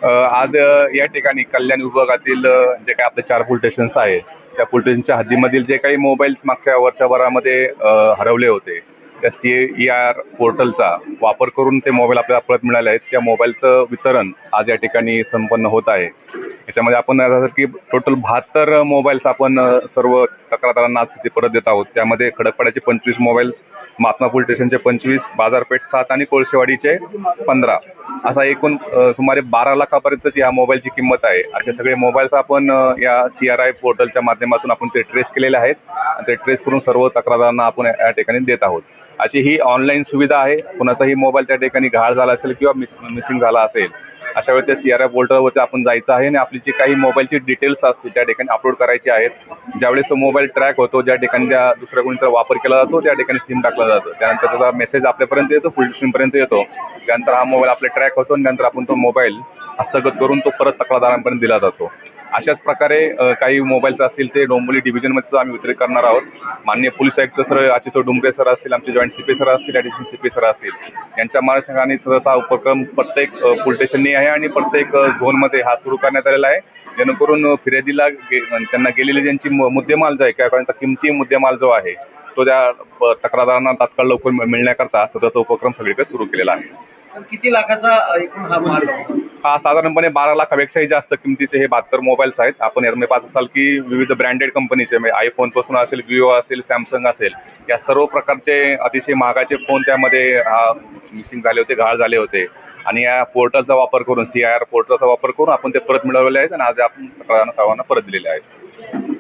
आज या ठिकाणी कल्याण विभागातील जे काही आपले 4 पोलीस स्टेशन्स आहेत, त्या पोलीस स्टेशनच्या हद्दीमधील जे काही मोबाईल मागच्या वर्षभरामध्ये हरवले होते, त्या CAR पोर्टलचा वापर करून ते मोबाईल आपल्याला परत मिळाले आहेत. त्या मोबाईलचं वितरण आज या ठिकाणी संपन्न होत आहे. याच्यामध्ये आपण की टोटल 72 मोबाईल्स आपण सर्व तक्रारदारांना आज ते परत देत आहोत. त्यामध्ये खडकपाड्याचे 25 मोबाईल, महात्मा पोलीस स्टेशनचे 25, बाजारपेठ 7 आणि कोळशेवाडीचे 15 असा एकूण सुमारे 12 लाखापर्यंतची या मोबाईलची किंमत आहे. असे सगळे मोबाईल्स आपण या CRI पोर्टलच्या माध्यमातून आपण ते ट्रेस केलेले आहेत आणि ते ट्रेस करून सर्व तक्रारदारांना आपण या ठिकाणी देत आहोत. अशी ही ऑनलाईन सुविधा आहे. कुणाचाही मोबाईल त्या ठिकाणी गहाळ झाला असेल किंवा मिसिंग झाला असेल, अशा वेळी त्या CRI पोर्टलवरती आपण जायचं आहे आणि आपली जी काही मोबाईलची डिटेल्स असतील त्या ठिकाणी अपलोड करायची आहेत. ज्यावेळेस तो मोबाईल ट्रॅक होतो, ज्या ठिकाणी त्या दुसऱ्या कोणीचा वापर केला जातो त्या ठिकाणी सिम टाकला जातो. त्यानंतर त्याचा मेसेज आपल्यापर्यंत येतो, पोलीस स्टेशनपर्यंत येतो. त्यानंतर हा मोबाईल आपला ट्रॅक होतो आणि नंतर आपण तो मोबाईल हस्तगत करून तो परत तक्रारदारांपर्यंत दिला जातो. अशाच प्रकारे काही मोबाईल्स असतील ते डोंबिवली डिव्हिजनमध्ये आम्ही वितरित करणार आहोत. माननीय पोलीस आयुक्त सर आचितो डुंबरे सर असतील, आमचे जॉईंट CP सर असतील, ॲडिशनल CP सर असतील, यांच्या मार्गदर्शनाखाली सहसा उपक्रम प्रत्येक पोलीस स्टेशननी आहे आणि प्रत्येक झोनमध्ये हा सुरू करण्यात आलेला आहे. जेणेकरून फिर्यादीला त्यांना गेलेले ज्यांची मुद्देमाल जो आहे किंवा त्यांचा किमती मुद्देमाल जो आहे तो त्या तक्रारदारांना तात्काळ लवकर मिळण्याकरता सदरचा उपक्रम सगळीकडे सुरू केलेला आहे. किती लाखाचा एकूण हा माल आहे? हा साधारणपणे 12 लाखापेक्षाही जास्त किमतीचे हे 72 मोबाईल्स आहेत. आपण यामध्ये पाहत असाल की विविध ब्रँडेड कंपनीचे म्हणजे आयफोन पासून असेल, विवो असेल, सॅमसंग असेल, या सर्व प्रकारचे अतिशय महागाचे फोन त्यामध्ये मिसिंग झाले होते, गहाळ झाले होते आणि या पोर्टलचा वापर करून CIR पोर्टलचा वापर करून आपण ते परत मिळवलेले आहेत आणि आज आपण सर्वांना परत दिलेले आहेत.